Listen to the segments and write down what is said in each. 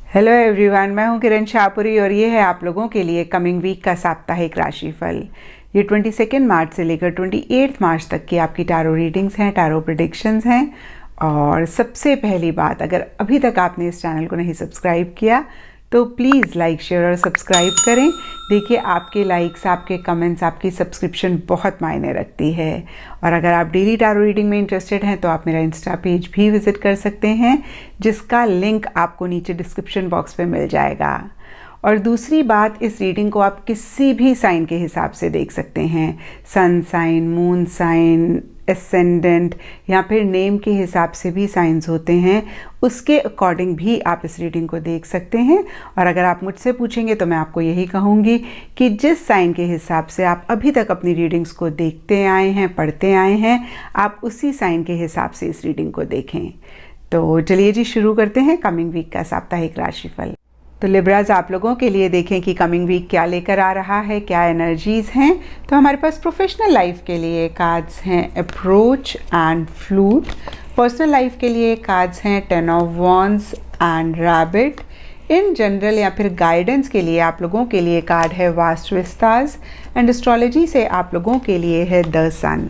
Hello everyone, मैं हूं किरण शाहपुरी और ये है आप लोगों के लिए कमिंग वीक का साप्ताहिक राशिफल। ये 22 मार्च से लेकर 28 मार्च तक की आपकी टैरो रीडिंग्स हैं, टैरो प्रेडिक्शंस हैं। और सबसे पहली बात, अगर अभी तक आपने इस चैनल को नहीं सब्सक्राइब किया तो प्लीज़ लाइक, शेयर और सब्सक्राइब करें। देखिए, आपके लाइक्स, आपके कमेंट्स, आपकी सब्सक्रिप्शन बहुत मायने रखती है। और अगर आप डेली टैरो रीडिंग में इंटरेस्टेड हैं तो आप मेरा इंस्टा पेज भी विज़िट कर सकते हैं, जिसका लिंक आपको नीचे डिस्क्रिप्शन बॉक्स पे मिल जाएगा। और दूसरी बात, इस रीडिंग को आप किसी भी साइन के हिसाब से देख सकते हैं। Sun sign, moon sign, ascendant या फिर नेम के हिसाब से भी साइंस होते हैं, उसके अकॉर्डिंग भी आप इस रीडिंग को देख सकते हैं। और अगर आप मुझसे पूछेंगे तो मैं आपको यही कहूँगी कि जिस साइन के हिसाब से आप अभी तक अपनी रीडिंग्स को देखते आए हैं, पढ़ते आए हैं, आप उसी साइन के हिसाब से इस रीडिंग को देखें। तो चलिए जी, शुरू करते हैं कमिंग वीक का साप्ताहिक राशिफल। तो लिब्राज, आप लोगों के लिए देखें कि कमिंग वीक क्या लेकर आ रहा है, क्या एनर्जीज़ हैं। तो हमारे पास प्रोफेशनल लाइफ के लिए कार्ड्स हैं approach and flute. Personal life के लिए कार्ड्स हैं 10 of wands and rabbit. In general या फिर गाइडेंस के लिए आप लोगों के लिए कार्ड है वास्ट विस्तार्स। एंड एस्ट्रोलॉजी से आप लोगों के लिए है द सन।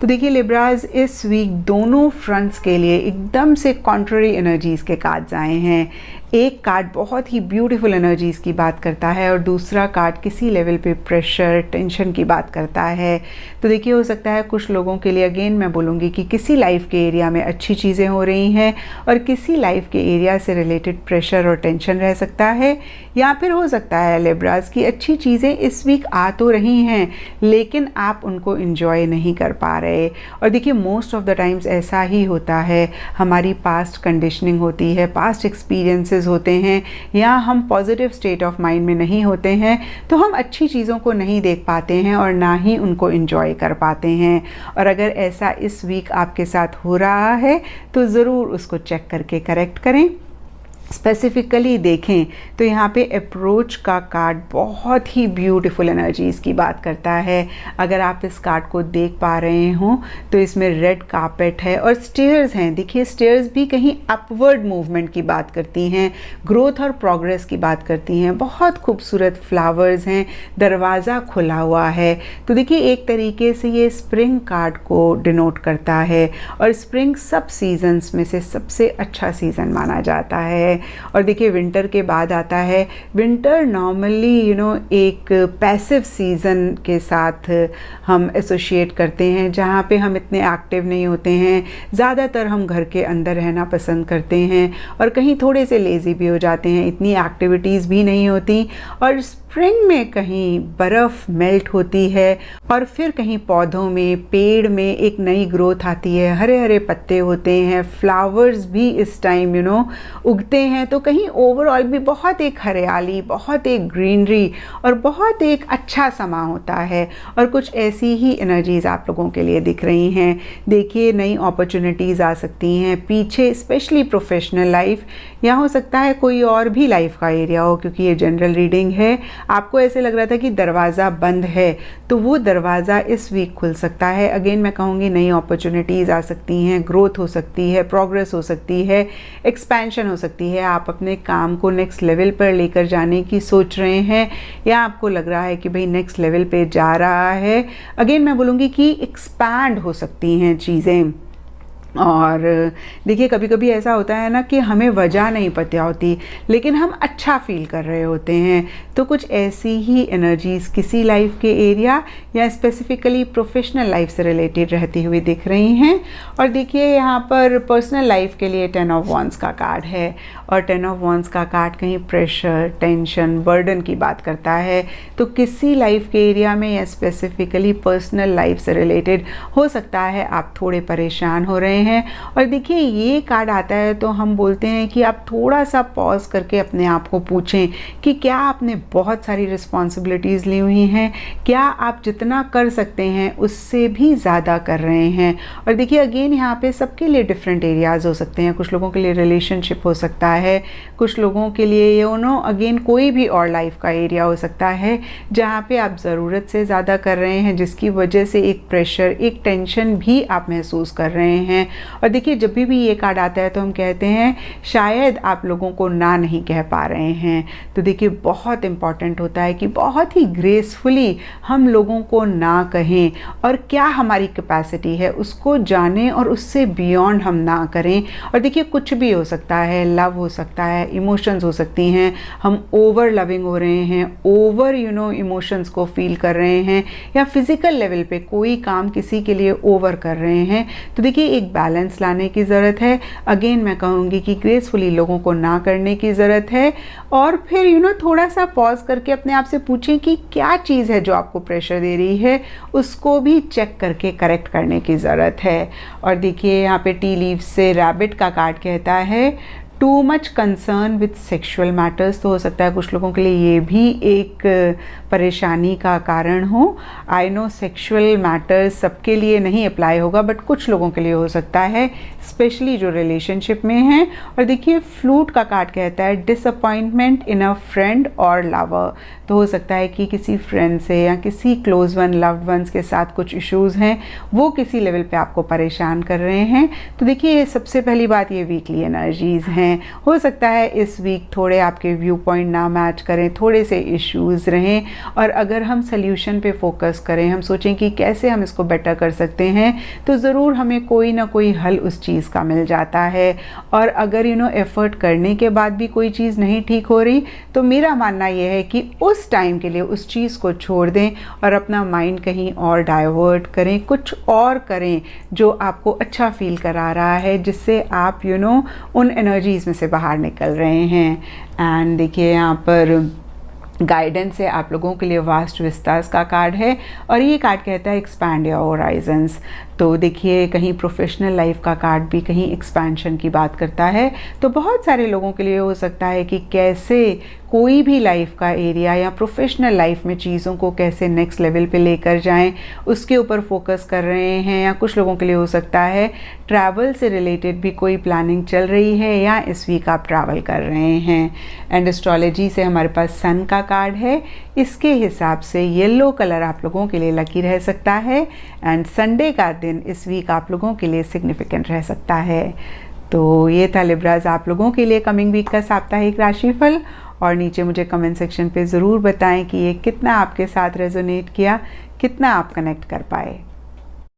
तो देखिए लिब्राज, इस वीक दोनों फ्रंट्स के लिए एकदम से कॉन्ट्ररी एनर्जीज़ के कार्ड्स आए हैं। एक कार्ड बहुत ही ब्यूटीफुल एनर्जीज़ की बात करता है और दूसरा कार्ड किसी लेवल पे प्रेशर, टेंशन की बात करता है। तो देखिए, हो सकता है कुछ लोगों के लिए, अगेन मैं बोलूँगी कि किसी लाइफ के एरिया में अच्छी चीज़ें हो रही हैं और किसी लाइफ के एरिया से रिलेटेड प्रेशर और टेंशन रह सकता है। या फिर हो सकता है लिब्राज की अच्छी चीज़ें इस वीक आ तो रही हैं लेकिन आप उनको इंजॉय नहीं कर पा रहे। और देखिए, मोस्ट ऑफ द टाइम्स ऐसा ही होता है, हमारी पास्ट कंडीशनिंग होती है, पास्ट एक्सपीरियंसेस होते हैं, या हम पॉजिटिव स्टेट ऑफ माइंड में नहीं होते हैं तो हम अच्छी चीज़ों को नहीं देख पाते हैं और ना ही उनको एंजॉय कर पाते हैं। और अगर ऐसा इस वीक आपके साथ हो रहा है तो ज़रूर उसको चेक करके करेक्ट करें। स्पेसिफिकली देखें तो यहाँ पे अप्रोच का कार्ड बहुत ही ब्यूटीफुल एनर्जीज़ की बात करता है। अगर आप इस कार्ड को देख पा रहे हों तो इसमें रेड कारपेट है और स्टेयर्स हैं। देखिए, स्टेयर्स भी कहीं अपवर्ड मूवमेंट की बात करती हैं, ग्रोथ और प्रोग्रेस की बात करती हैं। बहुत खूबसूरत फ्लावर्स हैं, दरवाज़ा खुला हुआ है। तो देखिए, एक तरीके से ये स्प्रिंग कार्ड को डिनोट करता है और स्प्रिंग सब सीजन्स में से सबसे अच्छा सीज़न माना जाता है। और देखिए, विंटर के बाद आता है विंटर। नॉर्मली एक पैसिव सीज़न के साथ हम एसोशिएट करते हैं, जहाँ पे हम इतने एक्टिव नहीं होते हैं। ज़्यादातर हम घर के अंदर रहना पसंद करते हैं और कहीं थोड़े से लेज़ी भी हो जाते हैं, इतनी एक्टिविटीज़ भी नहीं होती। और स्प्रिंग में कहीं बर्फ़ मेल्ट होती है और फिर कहीं पौधों में, पेड़ में एक नई ग्रोथ आती है, हरे हरे पत्ते होते हैं, फ्लावर्स भी इस टाइम उगते हैं। तो कहीं ओवरऑल भी बहुत एक हरियाली, बहुत एक ग्रीनरी और बहुत एक अच्छा समा होता है। और कुछ ऐसी ही एनर्जीज़ आप लोगों के लिए दिख रही हैं। देखिए, नई अपॉर्चुनिटीज़ आ सकती हैं पीछे, स्पेशली प्रोफेशनल लाइफ, या हो सकता है कोई और भी लाइफ का एरिया हो, क्योंकि ये जनरल रीडिंग है। आपको ऐसे लग रहा था कि दरवाज़ा बंद है तो वो दरवाज़ा इस वीक खुल सकता है। अगेन मैं कहूँगी, नई अपॉर्चुनिटीज़ आ सकती हैं, ग्रोथ हो सकती है, प्रोग्रेस हो सकती है, एक्सपेंशन हो सकती है। आप अपने काम को नेक्स्ट लेवल पर लेकर जाने की सोच रहे हैं या आपको लग रहा है कि भाई नेक्स्ट लेवल पे जा रहा है। अगेन मैं बोलूँगी कि एक्सपैंड हो सकती हैं चीज़ें। और देखिए, कभी कभी ऐसा होता है ना कि हमें वजह नहीं पता होती लेकिन हम अच्छा फील कर रहे होते हैं। तो कुछ ऐसी ही एनर्जीज़ किसी लाइफ के एरिया या स्पेसिफिकली प्रोफेशनल लाइफ से रिलेटेड रहती हुई दिख रही हैं। और देखिए, यहाँ पर पर्सनल लाइफ के लिए 10 ऑफ वॉन्ड्स का कार्ड है और 10 ऑफ वॉन्ड्स का कार्ड कहीं प्रेशर, टेंशन, बर्डन की बात करता है। तो किसी लाइफ के एरिया में या स्पेसिफिकली पर्सनल लाइफ से रिलेटेड हो सकता है आप थोड़े परेशान हो रहे हैं। और देखिए, ये कार्ड आता है तो हम बोलते हैं कि आप थोड़ा सा पॉज करके अपने आप को पूछें कि क्या आपने बहुत सारी रिस्पॉन्सिबिलिटीज़ ली हुई हैं, क्या आप जितना कर सकते हैं उससे भी ज़्यादा कर रहे हैं। और देखिए, अगेन यहाँ पे सबके लिए डिफरेंट एरियाज़ हो सकते हैं। कुछ लोगों के लिए रिलेशनशिप हो सकता है। कुछ लोगों के लिए अगेन कोई भी और लाइफ का एरिया हो सकता है जहाँ पे आप ज़रूरत से ज़्यादा कर रहे हैं, जिसकी वजह से एक प्रेशर, एक टेंशन भी आप महसूस कर रहे हैं। और देखिए, जब भी ये कार्ड आता है तो हम कहते हैं शायद आप लोगों को ना नहीं कह पा रहे हैं। तो देखिए, बहुत इम्पॉर्टेंट होता है कि बहुत ही ग्रेसफुली हम लोगों को ना कहें, और क्या हमारी कैपेसिटी है उसको जानें और उससे बियॉन्ड हम ना करें। और देखिए, कुछ भी हो सकता है, लव हो सकता है, इमोशंस हो सकती हैं, हम ओवर लविंग हो रहे हैं, ओवर इमोशंस को फील कर रहे हैं, या फिजिकल लेवल पे कोई काम किसी के लिए ओवर कर रहे हैं। तो देखिए, एक बैलेंस लाने की ज़रूरत है। अगेन मैं कहूँगी कि ग्रेसफुली लोगों को ना करने की ज़रूरत है, और फिर थोड़ा सा पॉज करके अपने आप से पूछें कि क्या चीज़ है जो आपको प्रेशर दे रही है, उसको भी चेक करके करेक्ट करने की ज़रूरत है। और देखिए, यहाँ पे टी लीव्स से रैबिट का कार्ड कहता है too much concern with sexual matters. तो हो सकता है कुछ लोगों के लिए ये भी एक परेशानी का कारण हो। आई नो सेक्शुअल मैटर्स सबके लिए नहीं अप्लाई होगा, बट कुछ लोगों के लिए हो सकता है, स्पेशली जो रिलेशनशिप में हैं। और देखिए, फ्लूट का कार्ड कहता है डिसअपॉइंटमेंट इन अ फ्रेंड और लवर। तो हो सकता है कि किसी फ्रेंड से या किसी क्लोज वन, लव्ड वंस के साथ कुछ इश्यूज़ हैं, वो किसी लेवल पे आपको परेशान कर रहे हैं। तो देखिए, सबसे पहली बात, ये वीकली एनर्जीज़ हैं। हो सकता है इस वीक थोड़े आपके व्यू पॉइंट ना मैच करें, थोड़े से इश्यूज़ रहें, और अगर हम सल्यूशन पे फोकस करें, हम सोचें कि कैसे हम इसको बेटर कर सकते हैं, तो ज़रूर हमें कोई ना कोई हल उस चीज़ का मिल जाता है। और अगर एफ़र्ट करने के बाद भी कोई चीज़ नहीं ठीक हो रही, तो मेरा मानना यह है कि उस टाइम के लिए उस चीज़ को छोड़ दें और अपना माइंड कहीं और डाइवर्ट करें, कुछ और करें जो आपको अच्छा फील करा रहा है, जिससे आप उन एनर्जीज़ में से बाहर निकल रहे हैं। एंड देखिए, यहाँ पर गाइडेंस है आप लोगों के लिए वास्ट विस्तास का कार्ड है, और ये कार्ड कहता है एक्सपैंड योर होराइजन्स। तो देखिए, कहीं प्रोफेशनल लाइफ का कार्ड भी कहीं एक्सपेंशन की बात करता है। तो बहुत सारे लोगों के लिए हो सकता है कि कैसे कोई भी लाइफ का एरिया या प्रोफेशनल लाइफ में चीज़ों को कैसे नेक्स्ट लेवल पे लेकर जाएं, उसके ऊपर फोकस कर रहे हैं। या कुछ लोगों के लिए हो सकता है ट्रैवल से रिलेटेड भी कोई प्लानिंग चल रही है, या इस वीक आप ट्रैवल कर रहे हैं। एंड एस्ट्रोलॉजी से हमारे पास सन का कार्ड है, इसके हिसाब से येलो कलर आप लोगों के लिए लकी रह सकता है, एंड संडे का दिन इस वीक आप लोगों के लिए सिग्निफिकेंट रह सकता है। तो ये था लिब्राज आप लोगों के लिए कमिंग वीक का साप्ताहिक राशिफल। और नीचे मुझे कमेंट सेक्शन पे ज़रूर बताएं कि ये कितना आपके साथ रेजोनेट किया, कितना आप कनेक्ट कर पाए।